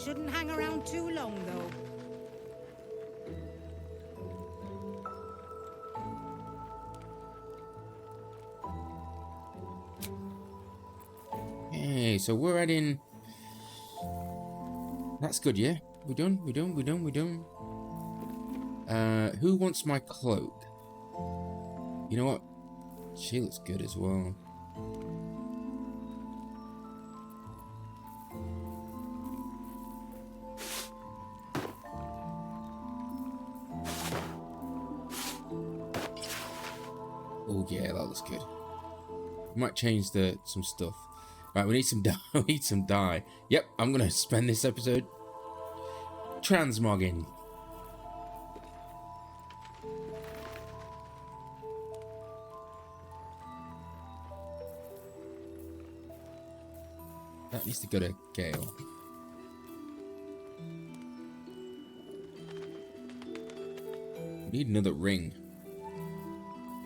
shouldn't hang around too long, though. Hey, so we're heading. That's good, yeah? We done? Who wants my cloak? You know what? She looks good as well. Oh yeah, that looks good. We might change some stuff. Right, we need some dye. We need some dye. Yep, I'm gonna spend this episode transmogging. That needs to go to Gale. We need another ring.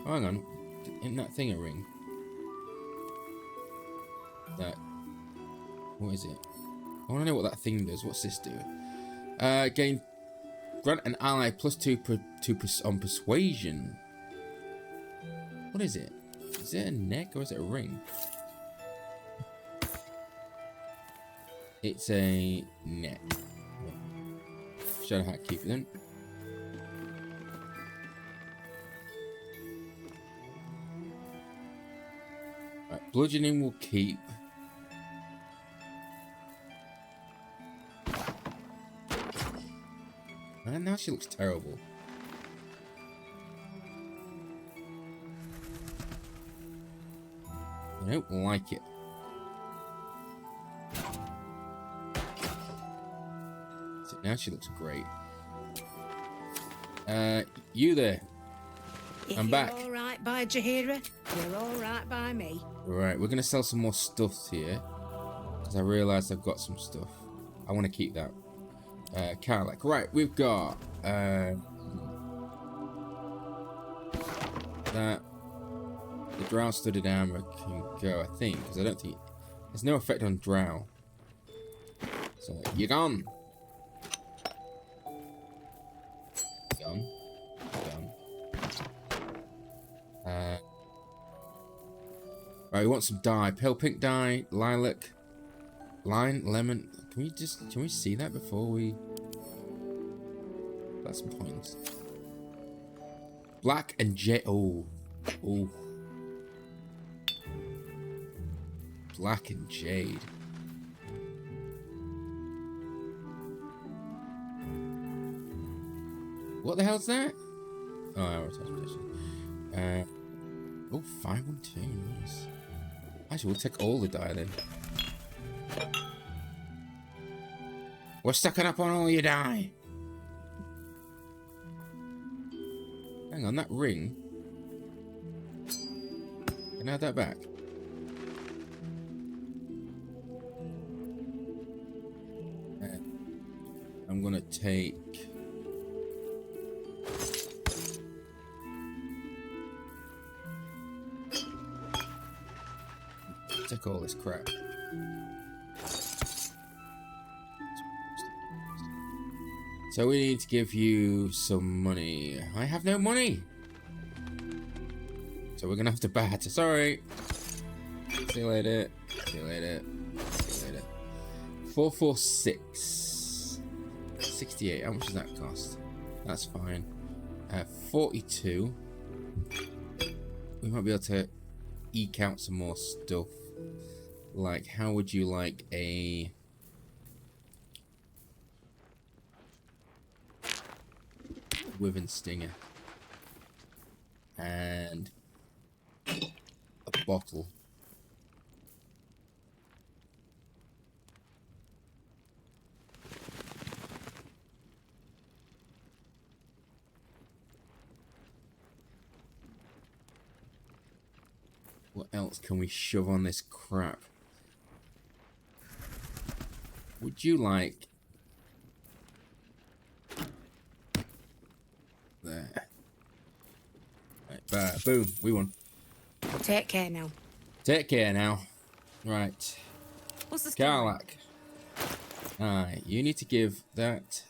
Oh, hang on. Isn't that thing a ring? That. What is it? I want to know what that thing does. What's this do? Gain. Grant an ally +2 on persuasion. What is it? Is it a neck or is it a ring? It's a neck. Show you how to keep it then. Right, bludgeoning will keep. And now she looks terrible. I don't like it. So now she looks great. You there? I'm back. All right by Jaheira, you're all right by me. Right, we're gonna sell some more stuff here because I realised I've got some stuff. I want to keep that. Warlock. Right, we've got that. The drow studded armor can go, I think, because I don't think there's no effect on drow. So you're gone. Gone. Right, we want some dye. Pale pink dye, lilac, lime, lemon. Can we see that before we? That's some points. Black and jade. Oh. Black and jade. What the hell's that? Oh, our transportation. Oh, 512. Nice. Actually, we'll take all the dye then. We're stocking up on all your dye. Hang on, that ring. Can I have that back? I'm gonna take. Take all this crap. So we need to give you some money. I have no money. So we're gonna have to barter. Sorry. See you later. See you later. See you later. 446. 68. How much does that cost? That's fine. 42. We might be able to eke out some more stuff. Like, how would you like a Wyvern Stinger and a bottle? What else can we shove on this crap? Would you like there? Right, boom, we won. Take care now. Take care now. Right. What's the story? Warlock. Alright, you need to give that.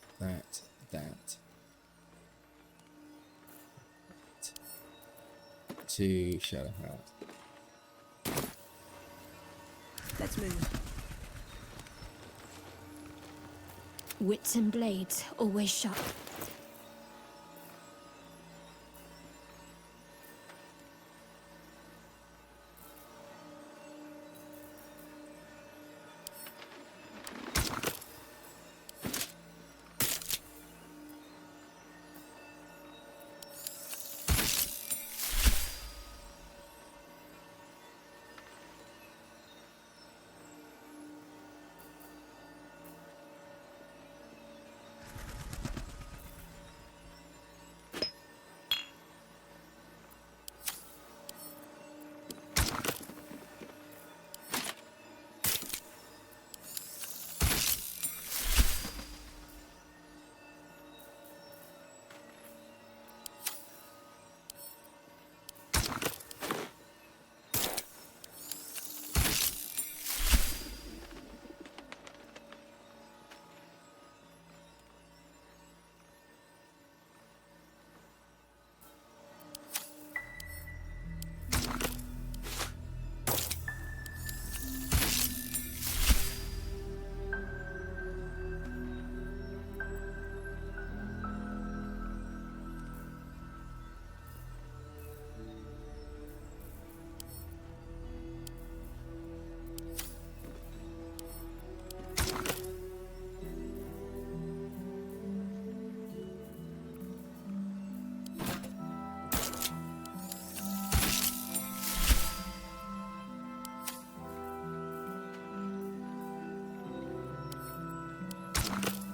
To Shadowheart. Let's move. Wits and blades, always sharp.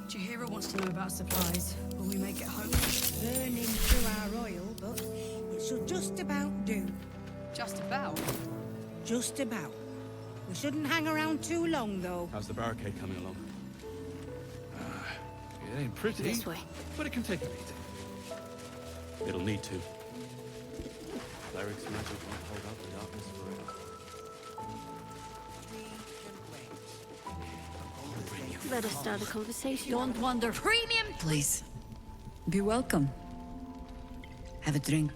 Jahira wants to know about supplies. Will we make it home? Burning through our oil, but it should just about do. Just about? Just about. We shouldn't hang around too long, though. How's the barricade coming along? It ain't pretty, This way. but it can take a beating. It'll need to. Cleric's magic won't hold up the darkness forever. Let us start a conversation. Don't wander. Premium, please. Be welcome. Have a drink.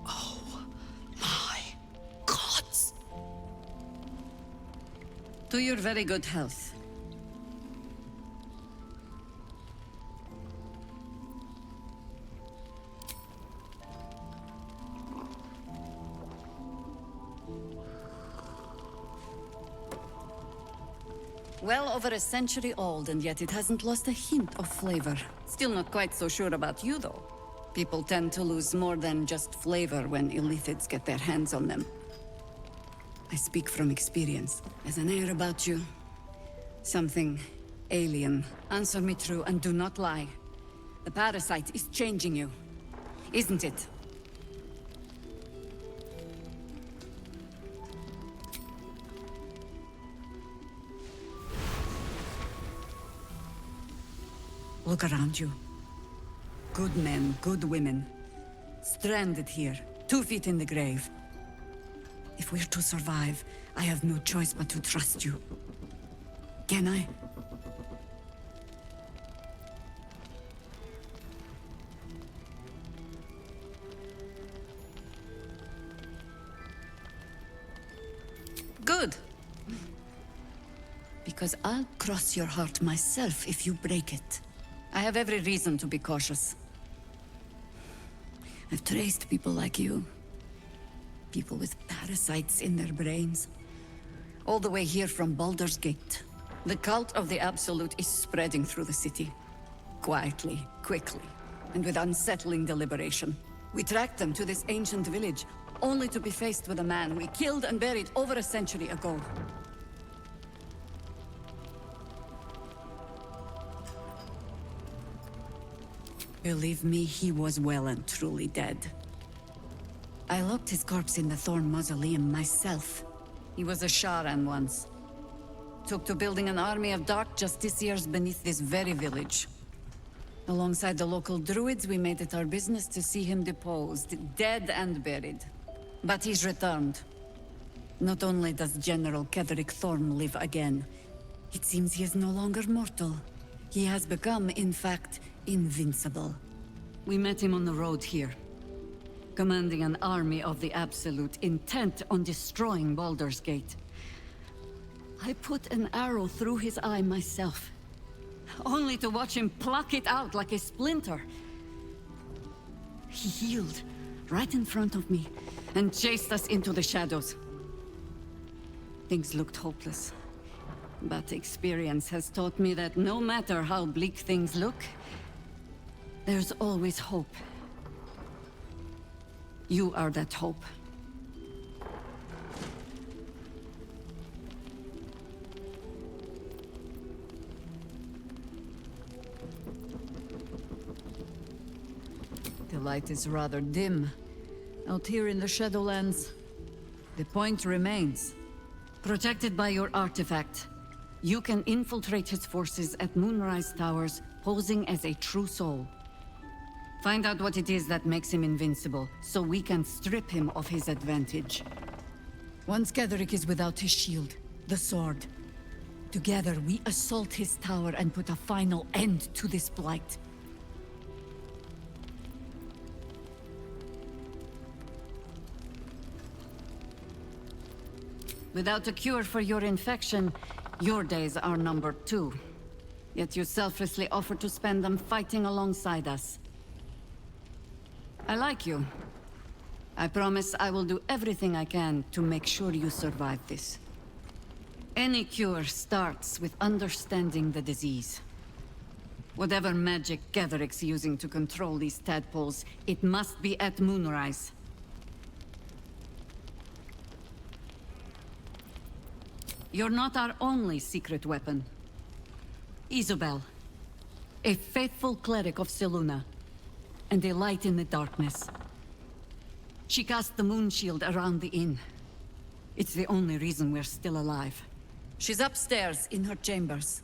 Oh, my gods. To your very good health. Well over a century old, and yet it hasn't lost a hint of flavor. Still not quite so sure about you, though. People tend to lose more than just flavor when illithids get their hands on them. I speak from experience. There's an air about you. Something alien. Answer me true and do not lie. The parasite is changing you, isn't it? Look around you. Good men, good women. Stranded here, 2 feet in the grave. If we're to survive, I have no choice but to trust you. Can I? Good. Because I'll cross your heart myself if you break it. I have every reason to be cautious. I've traced people like you. People with parasites in their brains. All the way here from Baldur's Gate. The cult of the Absolute is spreading through the city. Quietly, quickly, and with unsettling deliberation. We tracked them to this ancient village, only to be faced with a man we killed and buried over a century ago. Believe me, he was well and truly dead. I locked his corpse in the Thorn Mausoleum myself. He was a Sharan once. Took to building an army of dark justiciars beneath this very village. Alongside the local druids, we made it our business to see him deposed, dead and buried. But he's returned. Not only does General Ketheric Thorn live again, It seems he is no longer mortal. He has become, in fact, invincible. We met him on the road here, commanding an army of the Absolute, intent on destroying Baldur's Gate. I put an arrow through his eye myself, only to watch him pluck it out like a splinter. He healed right in front of me and chased us into the shadows. Things looked hopeless, but experience has taught me that no matter how bleak things look, there's always hope. You are that hope. The light is rather dim out here in the Shadowlands. The point remains. Protected by your artifact, you can infiltrate his forces at Moonrise Towers, posing as a true soul. Find out what it is that makes him invincible, so we can strip him of his advantage. Once Ketheric is without his shield, the sword, together we assault his tower and put a final end to this blight. Without a cure for your infection, your days are numbered too. Yet you selflessly offer to spend them fighting alongside us. I like you. I promise I will do everything I can to make sure you survive this. Any cure starts with understanding the disease. Whatever magic Getheric's using to control these tadpoles, it must be at Moonrise. You're not our only secret weapon. Isobel, a faithful cleric of Selûne, and a light in the darkness. She cast the moon shield around the inn. It's the only reason we're still alive. She's upstairs in her chambers.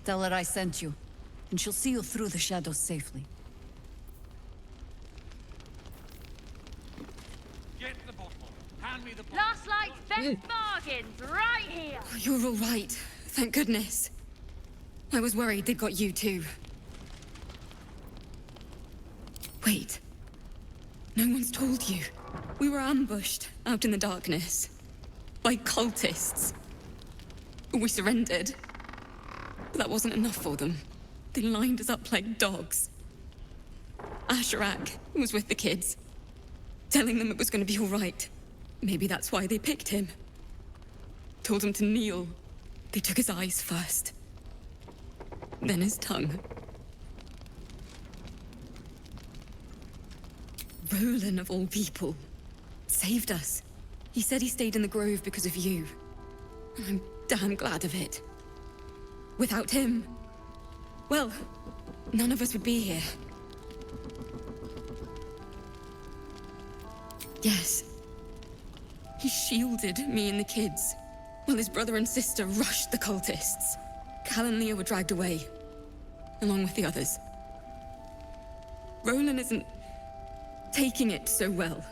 Tell her I sent you, and she'll see you through the shadows safely. Get the bottle. Hand me the bottle. Last night's best bargains, right here! You're all right. Thank goodness. I was worried they'd got you too. Wait. No one's told you. We were ambushed out in the darkness. By cultists. We surrendered. But that wasn't enough for them. They lined us up like dogs. Asherak was with the kids, telling them it was going to be all right. Maybe that's why they picked him. Told him to kneel. They took his eyes first. Then his tongue. Roland, of all people, saved us. He said he stayed in the grove because of you. And I'm damn glad of it. Without him, well, none of us would be here. Yes. He shielded me and the kids, while his brother and sister rushed the cultists. Cal and Leah were dragged away, along with the others. Roland isn't taking it so well.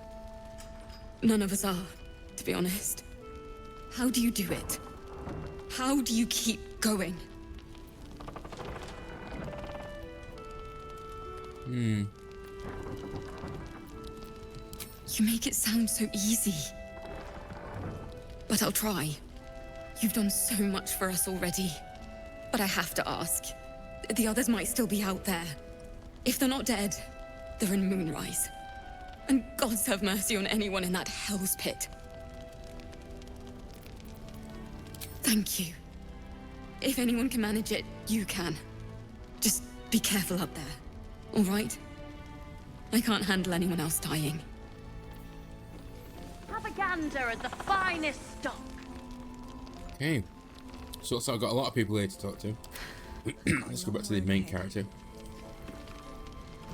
None of us are, to be honest. How do you do it? How do you keep going? You make it sound so easy. But I'll try. You've done so much for us already. But I have to ask. The others might still be out there. If they're not dead, they're in Moonrise. And gods have mercy on anyone in that hell's pit. Thank you. If anyone can manage it, you can. Just be careful up there, all right? I can't handle anyone else dying. Propaganda at the finest stock. Okay. So I've got a lot of people here to talk to. Let's go back to the main character.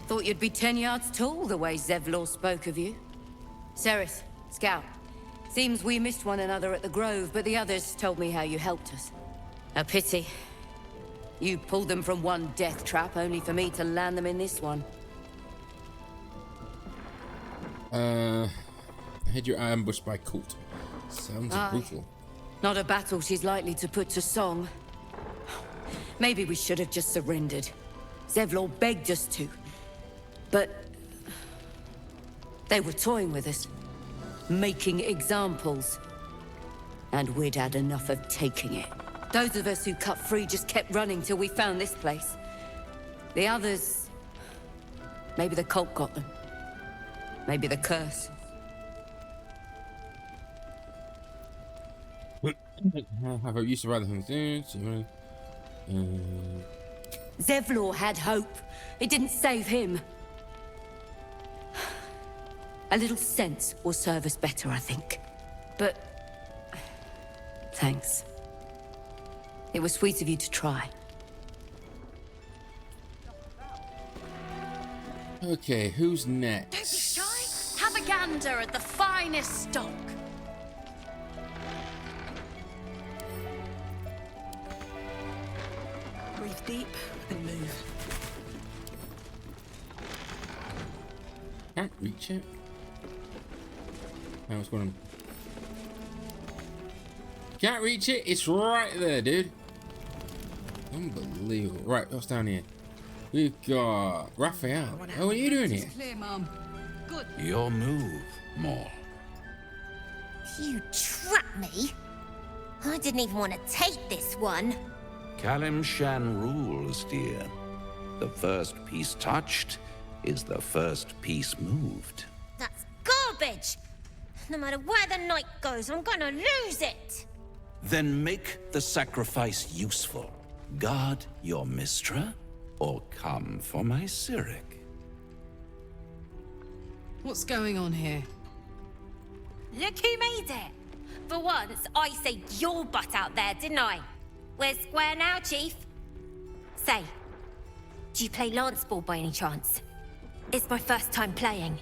Thought you'd be 10 yards tall the way Zevlor spoke of you. Cerith, Scout. Seems we missed one another at the Grove, but the others told me how you helped us. A pity. You pulled them from one death trap, only for me to land them in this one. I had your ambushed by cult. Sounds brutal. Not a battle she's likely to put to song. Maybe we should have just surrendered. Zevlor begged us to. But... they were toying with us. Making examples. And we'd had enough of taking it. Those of us who cut free just kept running till we found this place. The others... maybe the cult got them. Maybe the curse. Have I used to rather than things? Zevlor had hope. It didn't save him. A little sense will serve us better, I think. But... thanks. It was sweet of you to try. Okay, who's Don't be next? shy. Have a gander at the finest stock. Breathe deep and move. Can't reach it. Oh, what's going on? Can't reach it. It's right there, dude. Unbelievable. Right, what's down here? We've got Raphael. Oh, what are you doing here? Clear, Mom. Good. Your move, Maul. You trapped me? I didn't even want to take this one. Kalim Shan rules, dear. The first piece touched is the first piece moved. That's garbage! No matter where the night goes, I'm gonna lose it! Then make the sacrifice useful. Guard your Mistra, or come for my Cyric. What's going on here? Look who made it! For once, I saved your butt out there, didn't I? We're square now, Chief. Say, do you play lance ball by any chance? It's my first time playing.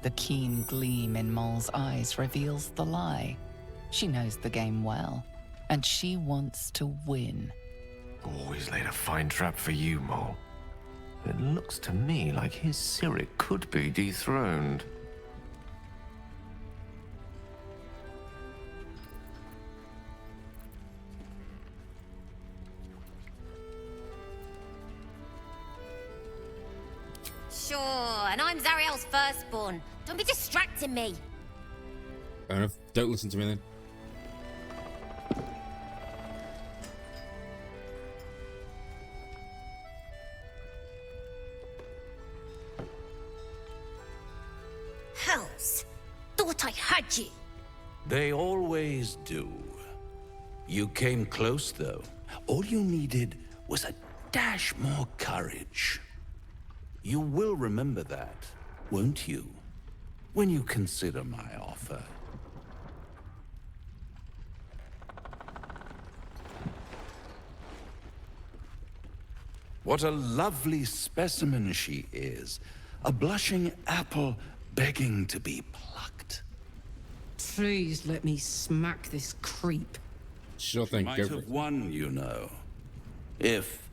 The keen gleam in Moll's eyes reveals the lie. She knows the game well, and she wants to win. Always laid a fine trap for you, Mole. It looks to me like his Cyric could be dethroned. Sure, and I'm Zariel's firstborn. Don't be distracting me. Fair enough. Don't listen to me then. Hells, thought I had you. They always do. You came close, though. All you needed was a dash more courage. You will remember that, won't you? When you consider my offer. What a lovely specimen she is. A blushing apple begging to be plucked. Please let me smack this creep. Sure thing. Might Go for have it. won, you know. If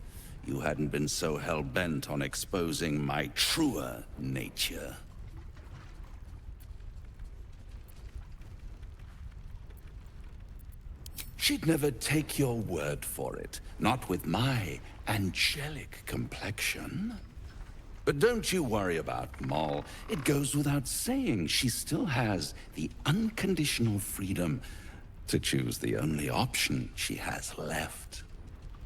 you hadn't been so hell-bent on exposing my truer nature. She'd never take your word for it, not with my angelic complexion. But don't you worry about Moll. It goes without saying she still has the unconditional freedom to choose the only option she has left.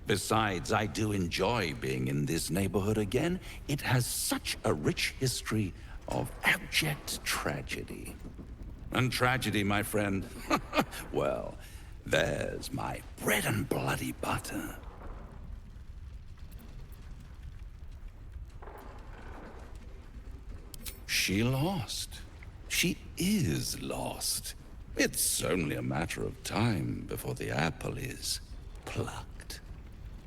Besides, I do enjoy being in this neighborhood again. It has such a rich history of abject tragedy. And tragedy, my friend, well, there's my bread and bloody butter. She lost. She is lost. It's only a matter of time before the apple is plucked.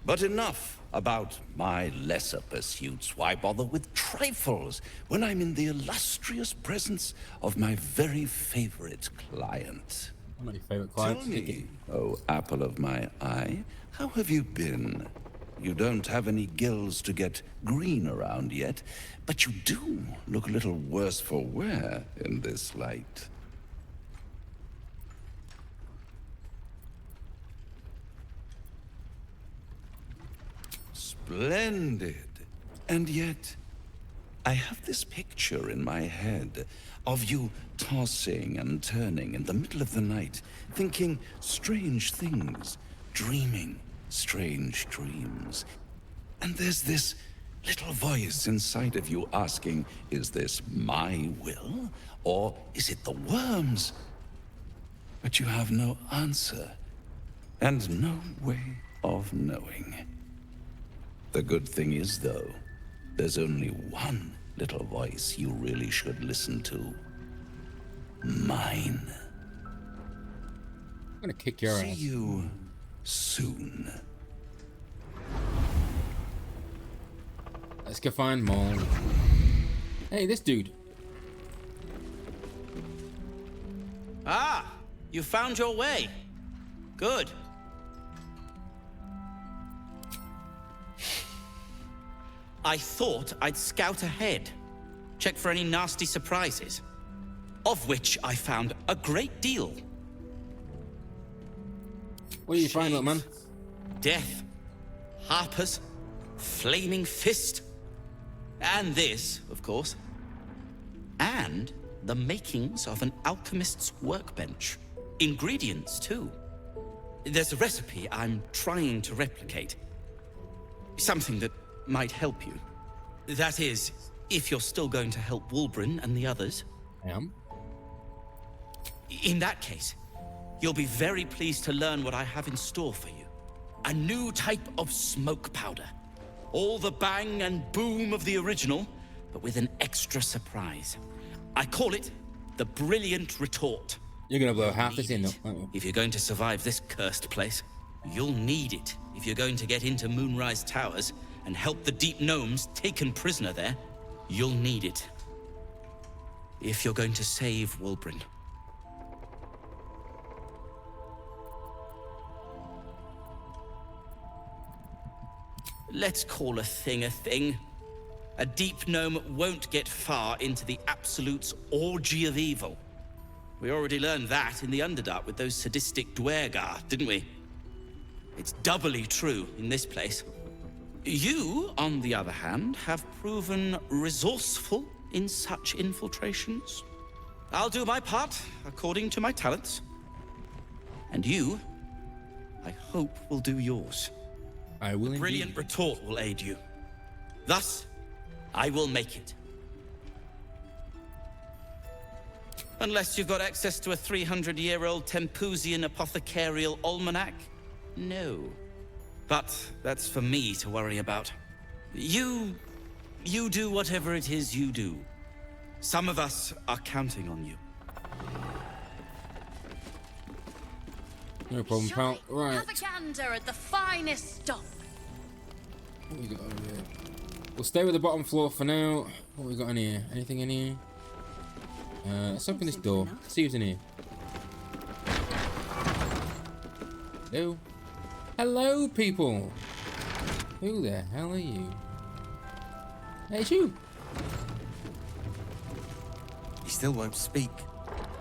But enough about my lesser pursuits. Why bother with trifles when I'm in the illustrious presence of my very favorite client? One of your favourite clients. Tell me, oh apple of my eye, how have you been? You don't have any gills to get green around yet, but you do look a little worse for wear in this light. Splendid. And yet, I have this picture in my head of you tossing and turning in the middle of the night, thinking strange things, dreaming strange dreams. And there's this little voice inside of you asking, is this my will, or is it the worms? But you have no answer, and no way of knowing. The good thing is, though, there's only one little voice you really should listen to. Mine. I'm gonna kick your ass. See you soon. Let's go find Maul. Hey, this dude. Ah, you found your way. Good. I thought I'd scout ahead, check for any nasty surprises, of which I found a great deal. What do you find, little man? Death, harpers, flaming fist, and this, of course, and the makings of an alchemist's workbench. Ingredients, too. There's a recipe I'm trying to replicate. Something that might help you. That is, if you're still going to help Wulbren and the others. I am. In that case, you'll be very pleased to learn what I have in store for you. A new type of smoke powder. All the bang and boom of the original, but with an extra surprise. I call it the Brilliant Retort. You're gonna blow half this in, though, aren't you? If you're going to survive this cursed place, you'll need it if you're going to get into Moonrise Towers and help the Deep Gnomes taken prisoner there. You'll need it. If you're going to save Wulbren. Let's call a thing a thing. A Deep Gnome won't get far into the Absolute's orgy of evil. We already learned that in the Underdark with those sadistic Dwergar, didn't we? It's doubly true in this place. You, on the other hand, have proven resourceful in such infiltrations. I'll do my part according to my talents. And you, I hope, will do yours. I will indeed. Brilliant Retort will aid you. Thus, I will make it. Unless you've got access to a 300-year-old Tempusian apothecarial almanac? No. But that's for me to worry about. You do whatever it is you do. Some of us are counting on you. No problem, pal. Right. Have a gander at the finest stock. What we got over here? We'll stay with the bottom floor for now. What we got in here? Anything in here? Let's open this door. See who's in here. Hello? Hello, people! Who the hell are you? Hey, it's you! He still won't speak.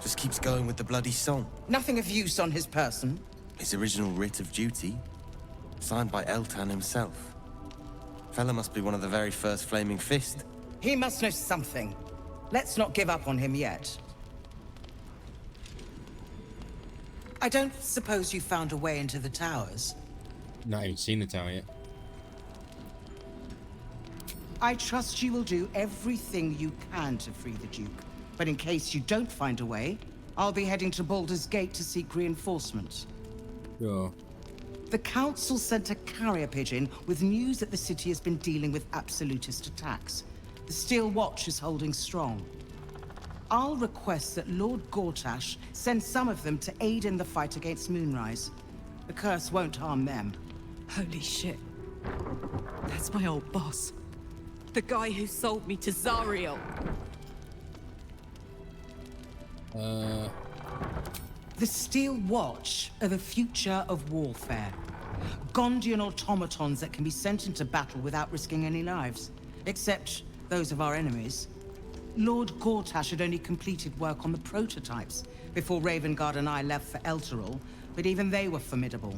Just keeps going with the bloody song. Nothing of use on his person. His original writ of duty, signed by Eltan himself. Fella must be one of the very first Flaming Fist. He must know something. Let's not give up on him yet. I don't suppose you found a way into the towers? Not even seen the tower yet. I trust you will do everything you can to free the Duke. But in case you don't find a way, I'll be heading to Baldur's Gate to seek reinforcements. Sure. The Council sent a carrier pigeon with news that the city has been dealing with absolutist attacks. The Steel Watch is holding strong. I'll request that Lord Gortash send some of them to aid in the fight against Moonrise. The curse won't harm them. Holy shit. That's my old boss. The guy who sold me to Zariel. The Steel Watch are the future of warfare. Gondian automatons that can be sent into battle without risking any lives. Except those of our enemies. Lord Gortash had only completed work on the prototypes before Ravengard and I left for Elturel, but even they were formidable.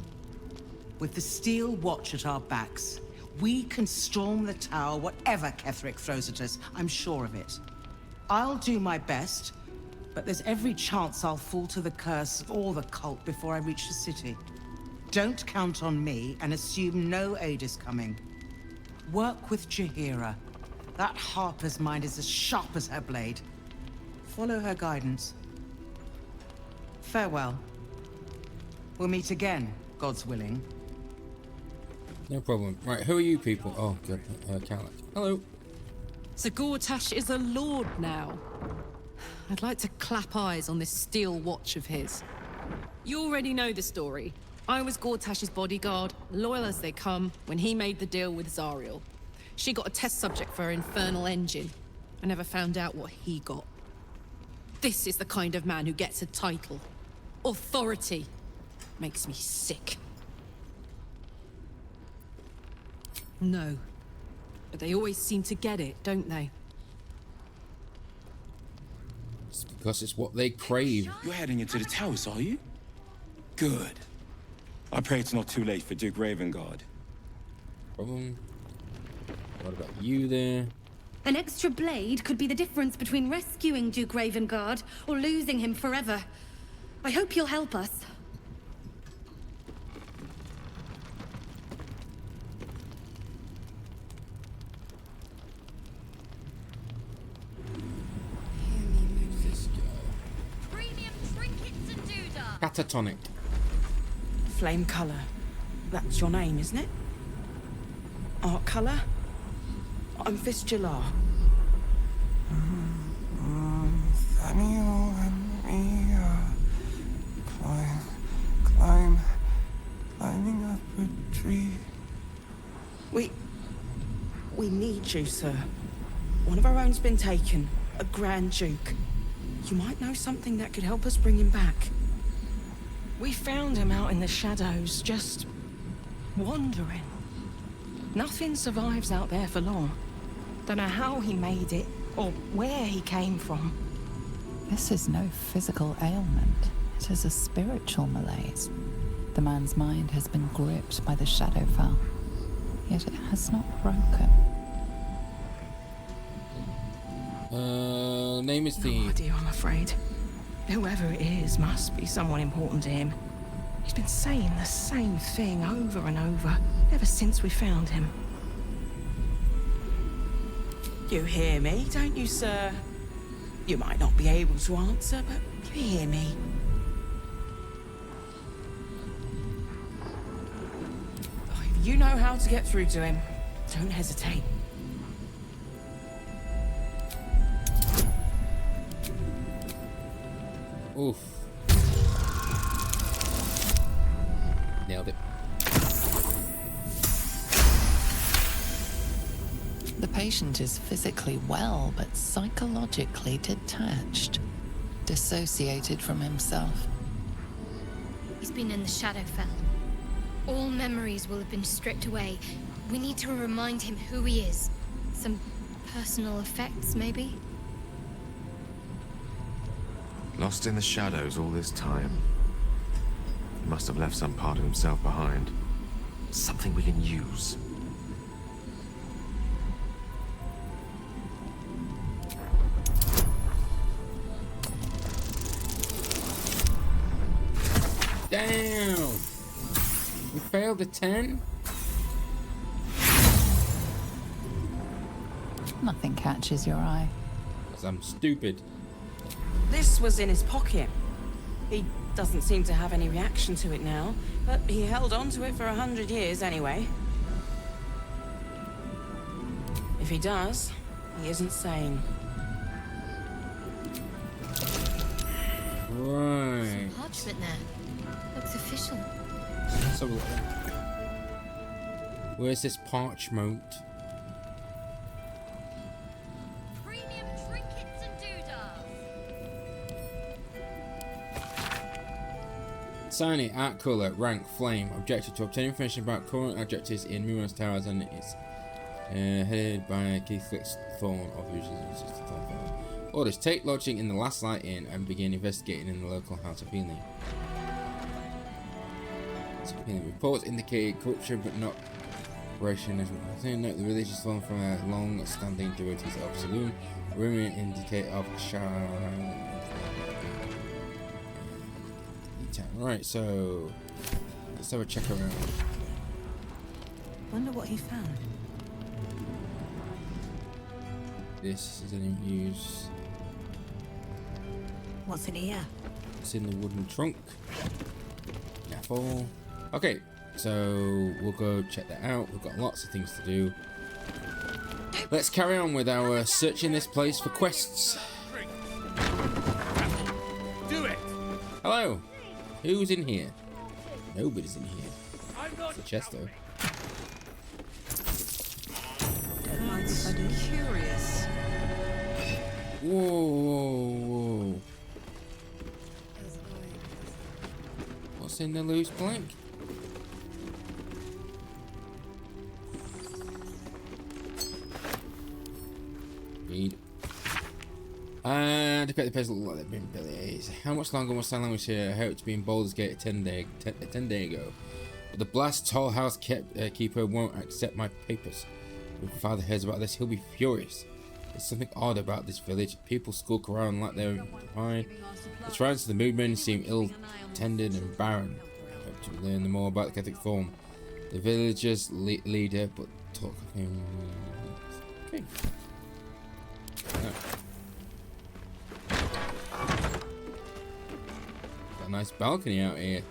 With the Steel Watch at our backs, We can storm the tower, whatever Ketherick throws at us. I'm sure of it. I'll do my best, but there's every chance I'll fall to the curse or the cult before I reach the city. Don't count on me and assume no aid is coming. Work with Jaheira. That Harper's mind is as sharp as her blade. Follow her guidance. Farewell. We'll meet again, God's willing. No problem. Right, who are you people? Oh, good. Calic. Hello. So Gortash is a lord now. I'd like to clap eyes on this steel watch of his. You already know the story. I was Gortash's bodyguard, loyal as they come, when he made the deal with Zariel. She got a test subject for her infernal engine. I never found out what he got. This is the kind of man who gets a title. Authority. Makes me sick. No. But they always seem to get it, don't they? It's because it's what they crave. You're heading into the towers, are you? Good. I pray it's not too late for Duke Ravengard. Problem. What about you there? An extra blade could be the difference between rescuing Duke Ravengard or losing him forever. I hope you'll help us. Catatonic. Flame color. That's your name, isn't it? Art color? I'm Fistula. Nathaniel and me climbing up a tree. We need you, sir. One of our own's been taken, a Grand Duke. You might know something that could help us bring him back. We found him out in the shadows, just wandering. Nothing survives out there for long. Don't know how he made it, or where he came from. This is no physical ailment. It is a spiritual malaise. The man's mind has been gripped by the Shadowfell, yet it has not broken. Name is the... No idea, I'm afraid. Whoever it is must be someone important to him. He's been saying the same thing over and over, ever since we found him. You hear me, don't you, sir? You might not be able to answer, but you hear me. If you know how to get through to him, don't hesitate. Oof. Nailed it. The patient is physically well, but psychologically detached, dissociated from himself. He's been in the Shadowfell. All memories will have been stripped away. We need to remind him who he is. Some personal effects, maybe? Lost in the shadows all this time. He must have left some part of himself behind. Something we can use. Damn! We failed a 10? Nothing catches your eye. Because I'm stupid. This was in his pocket. He doesn't seem to have any reaction to it now, but he held on to it for 100 years anyway. If he does, he isn't sane. Right. Some parchment there. Looks official. Let's have a look then. Where's this parchment? Premium trinkets and doodahs. Sign it, art colour, rank, flame. Objective to obtain information about current objectives in numerous towers, and it's headed by Keith Thorn of Orders: take lodging in the Last Light Inn and begin investigating in the local House of Healing. Reports indicate corruption, but not preparation as well. I think note the village is formed from a long-standing devotees of Saloon, women indicate of Sharon. Right, so let's have a check around. Wonder what he found. This is in use. What's in here? It's in the wooden trunk. Careful. Okay, so we'll go check that out. We've got lots of things to do. Let's carry on with our searching this place for quests. Do it! Hello. Who's in here? Nobody's in here. It's a chest though. I'm curious. Whoa. What's in the loose blank? Read. And look at the puzzle like they've been Billy's. How much longer must I languish here? I hope to be in Baldur's Gate 10 days ago. But the blast tall house keeper won't accept my papers. When Father hears about this, he'll be furious. There's something odd about this village. People skulk around like they're fine. The shrines of the movement seem ill-tended and barren. I hope to learn more about the Catholic form. The village's leader, but talk of him. Okay. Got a nice balcony out here.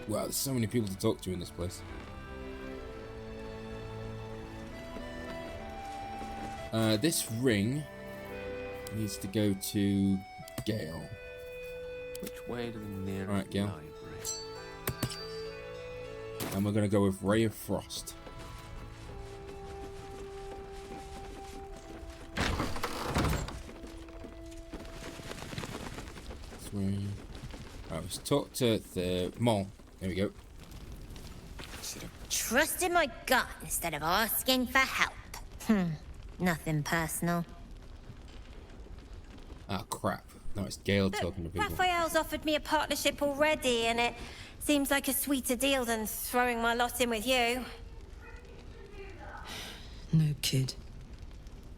Wow, there's so many people to talk to in this place. This ring needs to go to Gale. Which way to the nearest Alright, Gale. library? And we're going to go with Ray of Frost. Alright, let's talk to the mole. There we go. Trust in my gut instead of asking for help. Nothing personal. Ah, crap. No, it's Gale talking to people. Raphael's offered me a partnership already, and it seems like a sweeter deal than throwing my lot in with you. No, kid.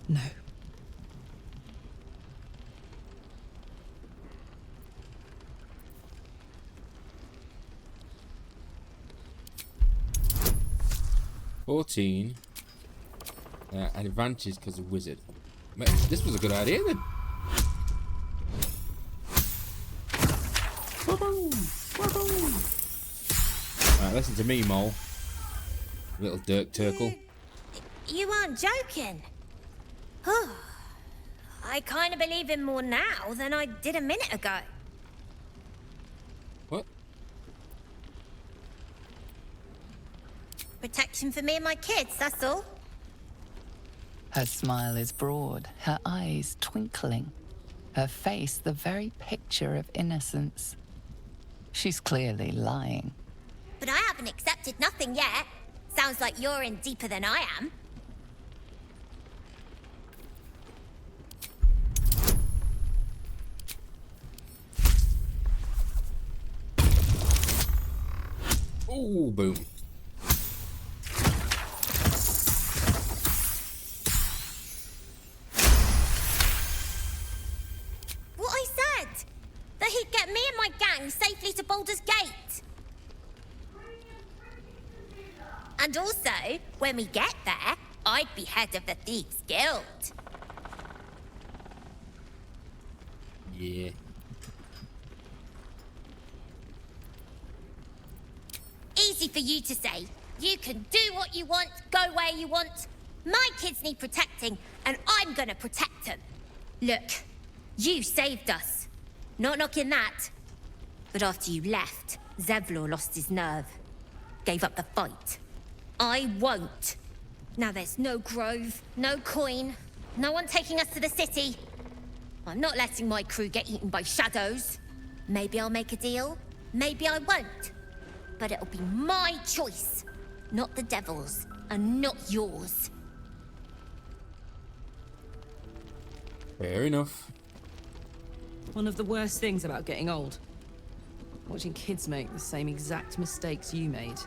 No. $14. An advantage because of wizard. This was a good idea then. Alright, listen to me, Mole. Little Dirk Turkle. You aren't joking. I kind of believe him more now than I did a minute ago. What? Protection for me and my kids, that's all. Her smile is broad, her eyes twinkling, her face the very picture of innocence. She's clearly lying. But I haven't accepted nothing yet. Sounds like you're in deeper than I am. Ooh, boom. What I said! That he'd get me and my gang safely to Baldur's Gate. And also, when we get there, I'd be head of the Thieves' Guild. Yeah. Easy for you to say. You can do what you want, go where you want. My kids need protecting, and I'm gonna protect them. Look, you saved us. Not knocking that. But after you left, Zevlor lost his nerve. Gave up the fight. I won't. Now there's no grove, no coin, no one taking us to the city. I'm not letting my crew get eaten by shadows. Maybe I'll make a deal, maybe I won't. But it'll be my choice, not the devil's, and not yours. Fair enough. One of the worst things about getting old. Watching kids make the same exact mistakes you made.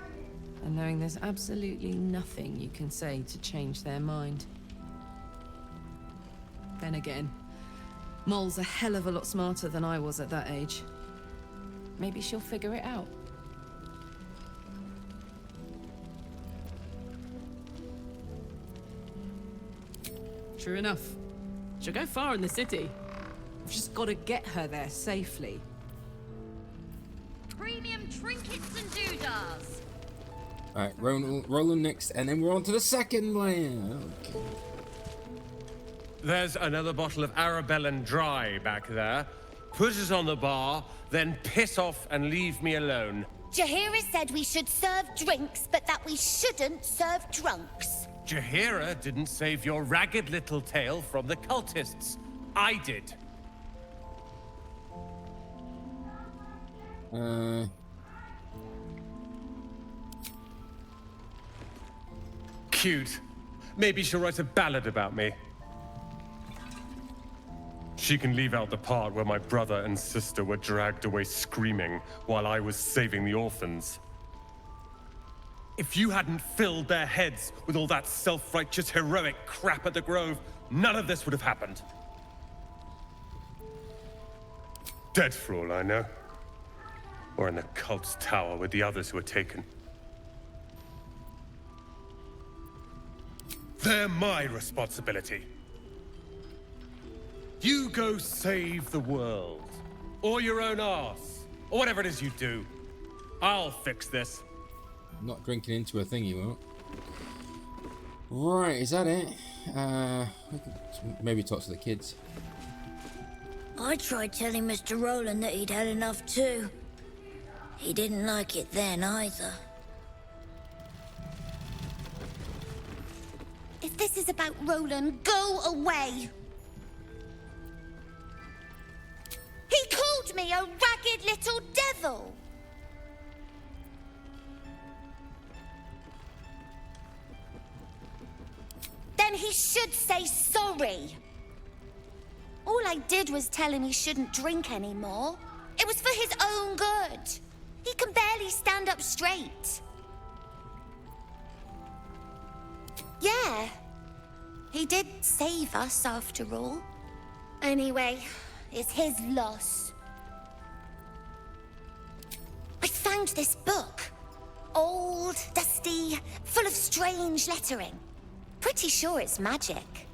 and knowing there's absolutely nothing you can say to change their mind. Then again, Mol's a hell of a lot smarter than I was at that age. Maybe she'll figure it out. True enough. She'll go far in the city. We've just got to get her there safely. Premium trinkets and doodads. Alright, Roland next, and then we're on to the second layer. Okay. There's another bottle of Arabellan Dry back there. Put it on the bar, then piss off and leave me alone. Jaheira said we should serve drinks, but that we shouldn't serve drunks. Jaheira didn't save your ragged little tail from the cultists. I did. Cute. Maybe she'll write a ballad about me. She can leave out the part where my brother and sister were dragged away screaming while I was saving the orphans. If you hadn't filled their heads with all that self-righteous heroic crap at the Grove, none of this would have happened. Dead for all I know. Or in the cult's tower with the others who were taken. They're my responsibility. You go save the world. Or your own arse. Or whatever it is you do. I'll fix this. I'm not drinking into a thing, you won't. Right, is that it? We can maybe talk to the kids. I tried telling Mr. Roland that he'd had enough too. He didn't like it then either. If this is about Roland, go away. He called me a ragged little devil. Then he should say sorry. All I did was tell him he shouldn't drink anymore. It was for his own good. He can barely stand up straight. Yeah, he did save us after all. Anyway, it's his loss. I found this book. Old, dusty, full of strange lettering. Pretty sure it's magic.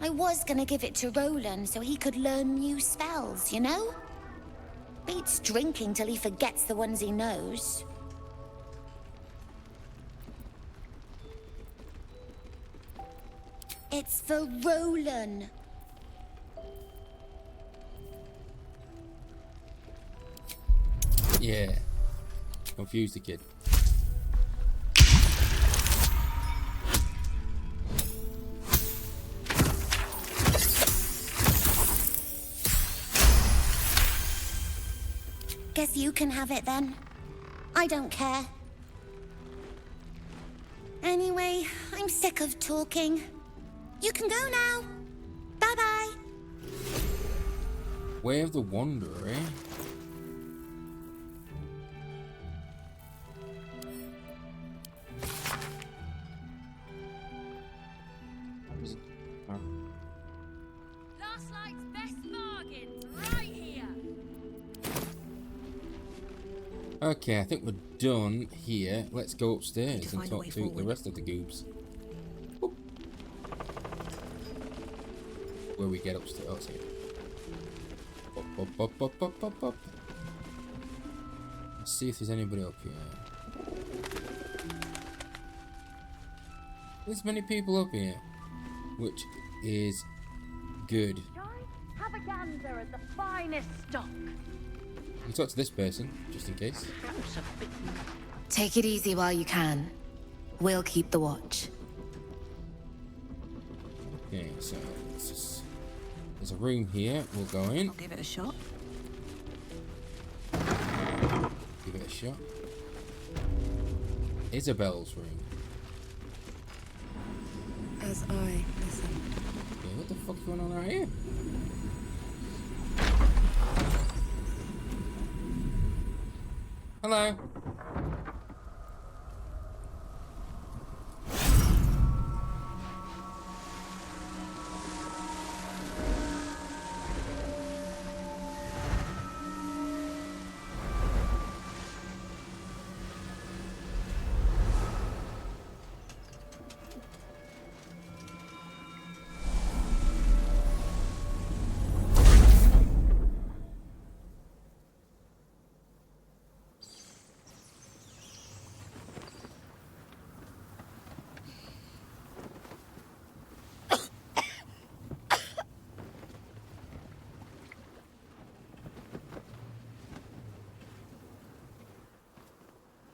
I was gonna give it to Roland so he could learn new spells, you know? Beats drinking till he forgets the ones he knows. It's for Roland. Yeah. Confuse the kid. Guess you can have it then. I don't care. Anyway, I'm sick of talking. You can go now. Bye-bye. Way of the Wanderer, eh? Last night's best bargains, right here. Okay, I think we're done here. Let's go upstairs and talk to the rest of the goobs. Oop. Where we get upstairs. Oh, it's here. Up. Let's see if there's anybody up here. There's many people up here, which is good. Have a gander at the finest stock. I'll talk to this person, just in case. Take it easy while you can. We'll keep the watch. Okay, so there's a room here. We'll go in. I'll give it a shot. Give it a shot. Isabel's room. As I listen. Okay, what the fuck's going on right here? Hello.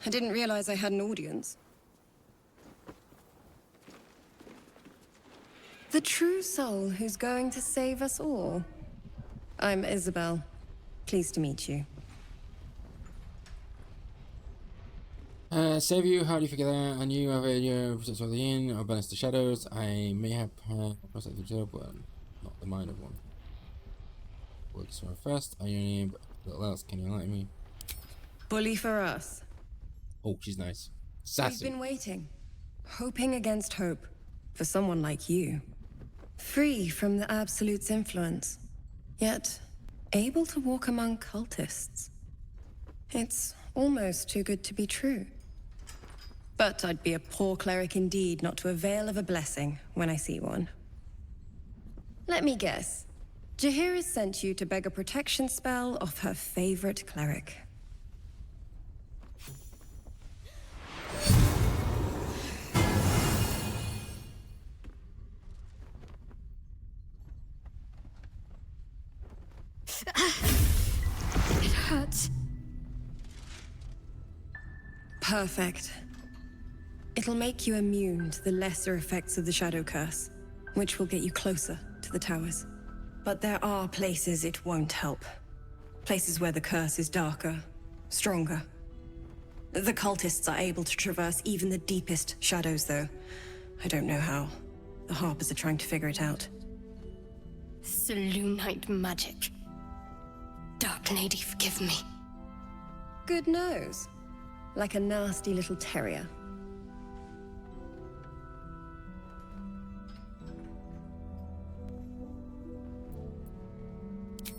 I didn't realize I had an audience. The true soul who's going to save us all. I'm Isabel. Pleased to meet you. Save you, how do you figure that? I knew I had your presence of the inn, or balance the shadows. I may have processed the job, but not the mind of one. Works so fast, I only but little else, can you enlighten me? Bully for us. Oh, she's nice. We've Sassy. been waiting, hoping against hope, for someone like you. Free from the Absolute's influence, yet able to walk among cultists. It's almost too good to be true. But I'd be a poor cleric indeed not to avail of a blessing when I see one. Let me guess. Jaheira's sent you to beg a protection spell off her favorite cleric. It hurts. Perfect. It'll make you immune to the lesser effects of the Shadow Curse, which will get you closer to the towers. But there are places it won't help. Places where the curse is darker, stronger. The cultists are able to traverse even the deepest shadows, though. I don't know how. The Harpers are trying to figure it out. Selûnite magic. Dark Lady, forgive me. Good nose. Like a nasty little terrier.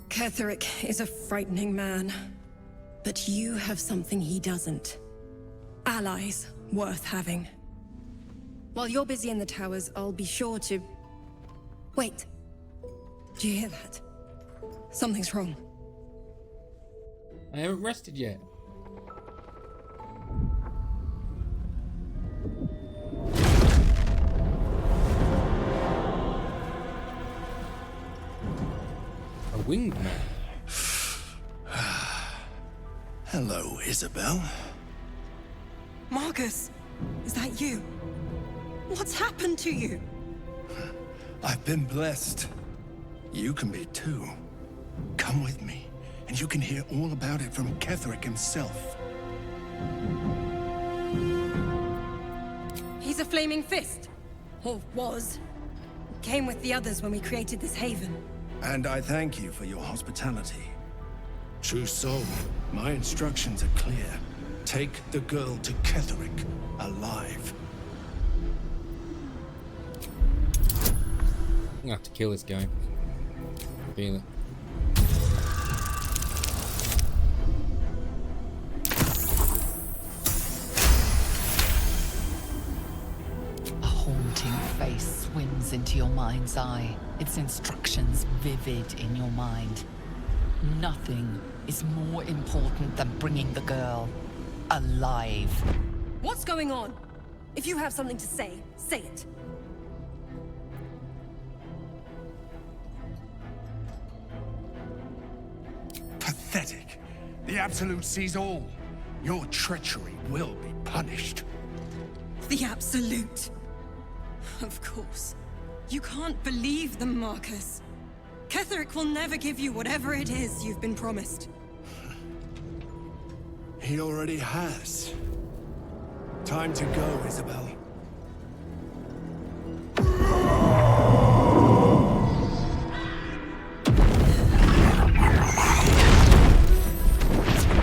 Ketheric is a frightening man. But you have something he doesn't. Allies worth having. While you're busy in the towers, I'll be sure to... Wait. Do you hear that? Something's wrong. I haven't rested yet. A winged man. Hello, Isabel. Marcus, is that you? What's happened to you? I've been blessed. You can be too. Come with me, and you can hear all about it from Ketheric himself. He's a flaming fist. Or was. Came with the others when we created this haven. And I thank you for your hospitality. True soul, my instructions are clear. Take the girl to Ketheric, alive. I'm gonna have to kill this guy. I feel it. A haunting face swims into your mind's eye, its instructions vivid in your mind. Nothing is more important than bringing the girl alive. What's going on? If you have something to say, say it. Pathetic. The Absolute sees all. Your treachery will be punished. The Absolute. Of course. You can't believe them, Marcus. Ketheric will never give you whatever it is you've been promised. He already has. Time to go, Isabel.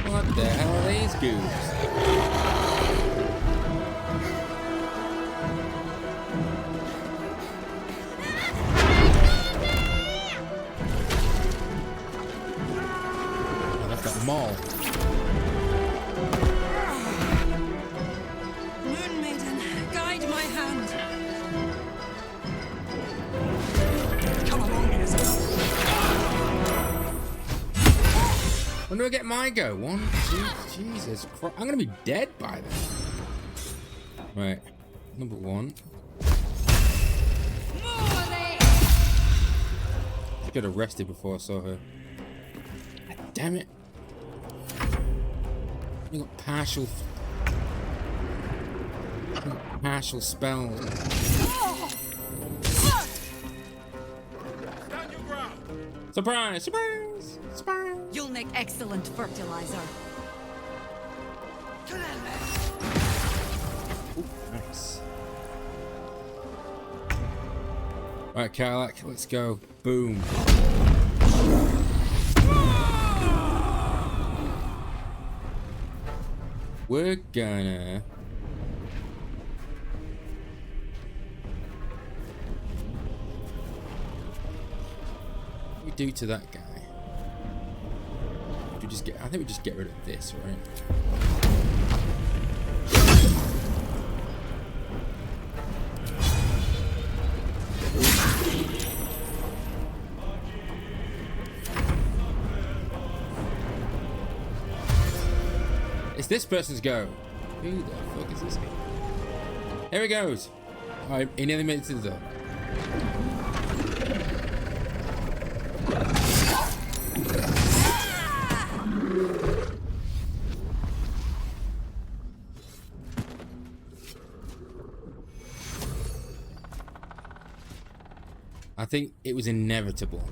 What the hell are these goobs? Oh, that's that mall. Moon Maiden, guide my hand. Come along, Isabel. When do I get my go? 1, 2, Jesus Christ. I'm gonna be dead by then. Right. Number 1. I got arrested before I saw her. God damn it. You got partial Partial spell. Surprise! Surprise! Surprise! You'll make excellent fertilizer. Ooh, nice. Alright, Karlach, let's go. Boom. We're gonna... What do we do to that guy? Do we just get... I think we just get rid of this, right? It's this person's go. Who the fuck is this guy? Here he goes. Alright, he nearly made it to the door. I think it was inevitable.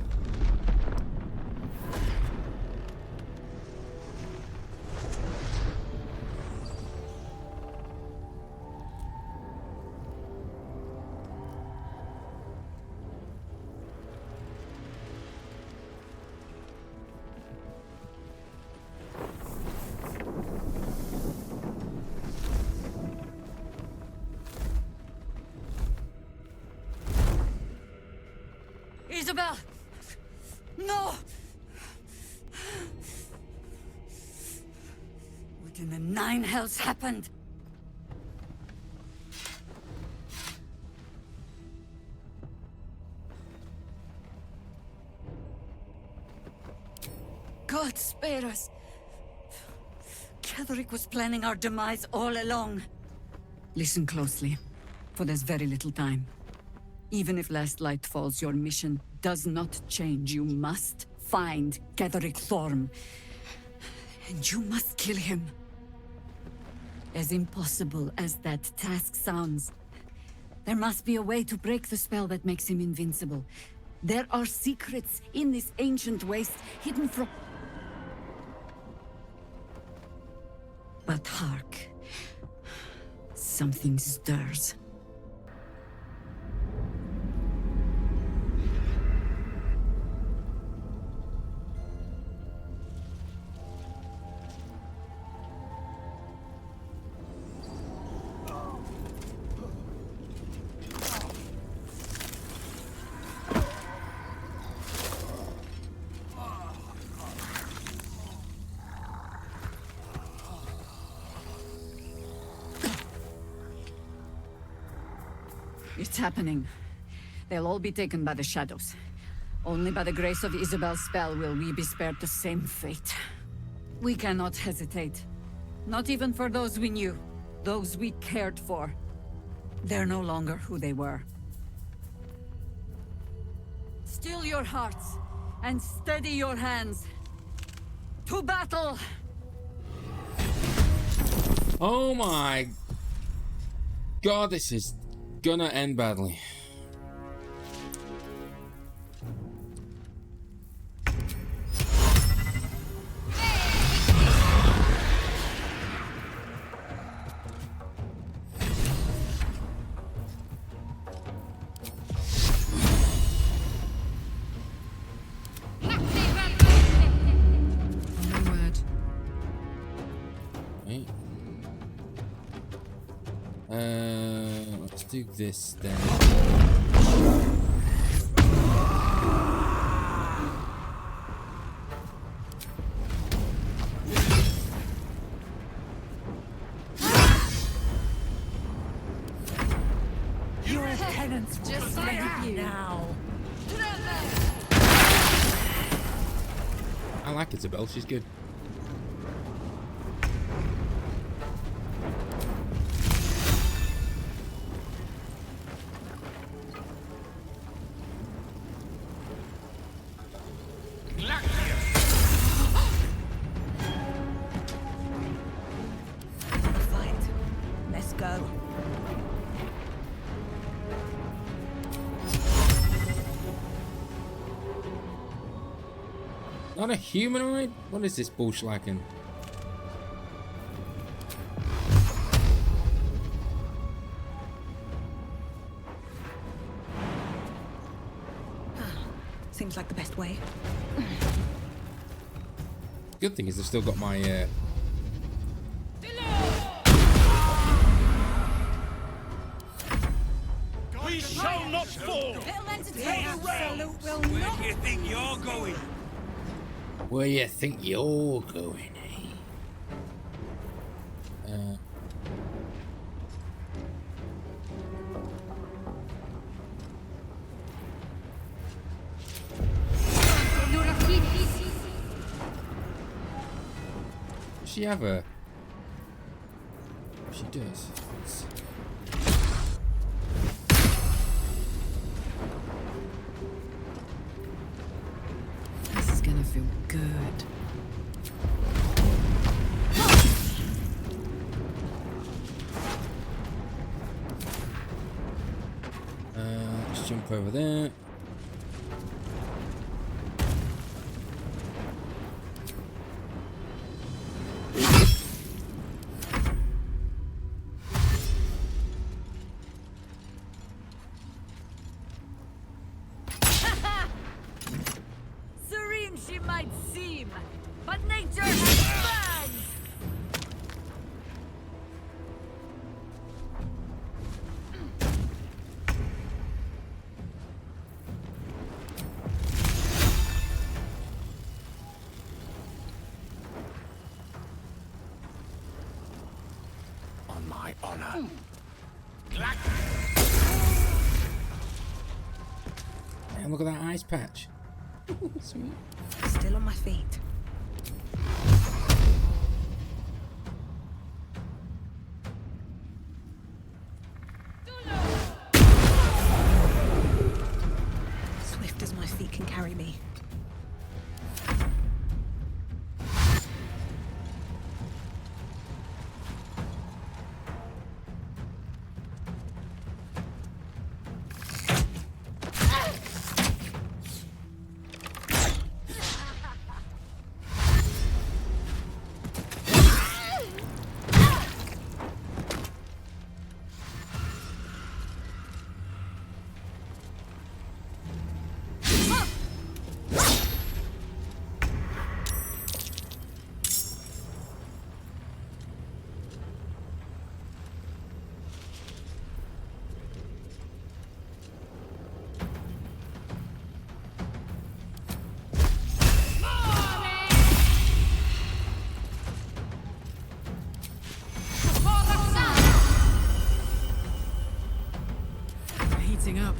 Isabel! No! What in the nine hells happened? God spare us. Ketheric was planning our demise all along. Listen closely, for there's very little time. Even if last light falls, your mission does not change. You must find Ketheric Thorm. And you must kill him. As impossible as that task sounds, there must be a way to break the spell that makes him invincible. There are secrets in this ancient waste hidden from... But hark. Something stirs. It's happening. They'll all be taken by the shadows. Only by the grace of Isabel's spell will we be spared the same fate. We cannot hesitate. Not even for those we knew. Those we cared for. They're no longer who they were. Still your hearts, and steady your hands. To battle! Oh my god, this is gonna end badly. Let's do this then. Your penance just like you now. I like Isabel, she's good. Let's go. Not a humanoid? What is this bullschlacken? Seems like the best way. Good thing is they've still got my We shall not fall! Little entertainment salute will Where not... do you think you're going? where you think you're going, eh? Does she have a... She does. Let's- This is gonna feel good. Let's jump over there. Serene she might seem, but nature has plans! On my honor. And look at that ice patch. Sweet. Still on my feet. Swift as my feet can carry me. Heating up.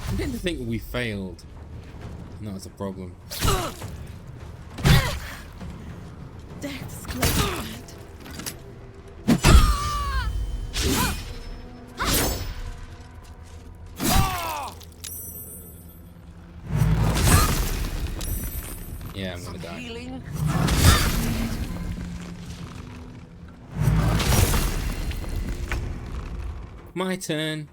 I'm getting to think we failed. No, it's a problem. Death's close. Yeah, I'm gonna die. Healing? My turn.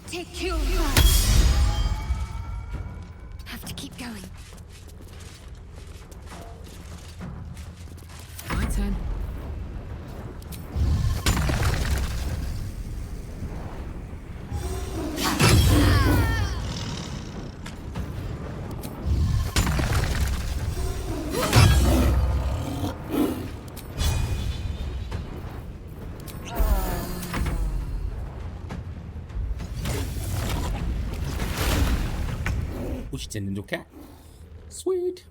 Take cure. Have to keep going. My turn. She turned into a cat. Sweet.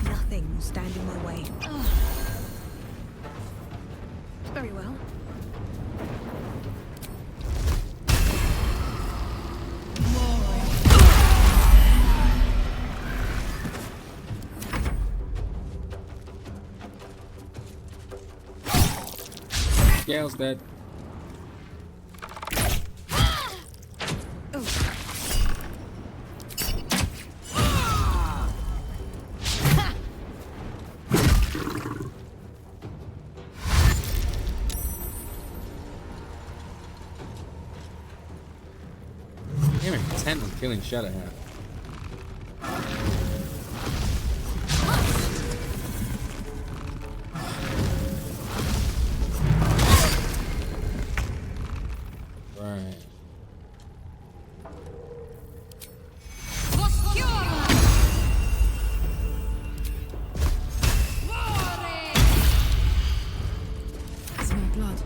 Nothing will stand in my way. Very well. Gale's dead. You're intent on killing Shadowheart. Right. Smell blood.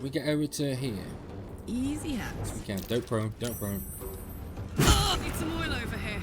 We get over to here. Easy hands. We can. Don't prone. Don't prone. Need some oil over here.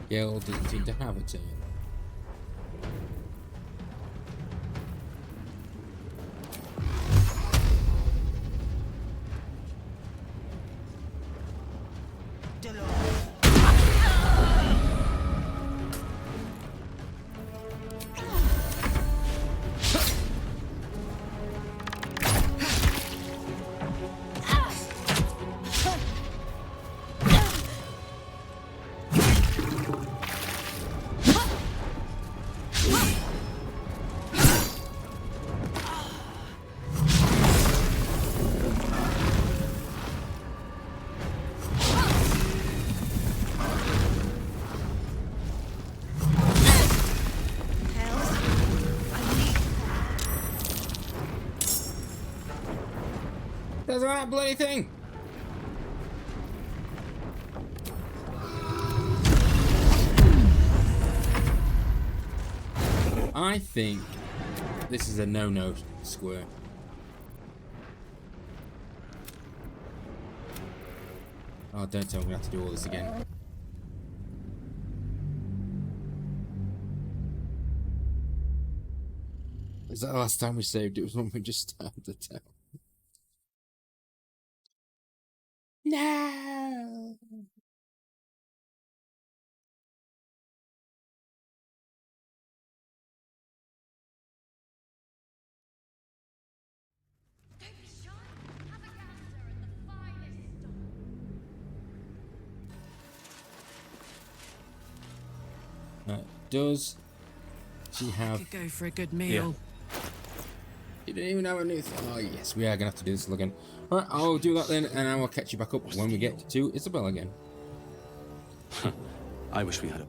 Gale doesn't seem to have a turn. There's that bloody thing! I think this is a no-no square. Oh, don't tell me we have to do all this again. Is that the last time we saved? It was when we just started the town. No. Does she have? Could go for a good meal. You didn't even have a new thing. Oh yes, we are gonna have to do this again. All right, I'll do that then, and I will catch you back up when we get to Isabel again. I wish we had a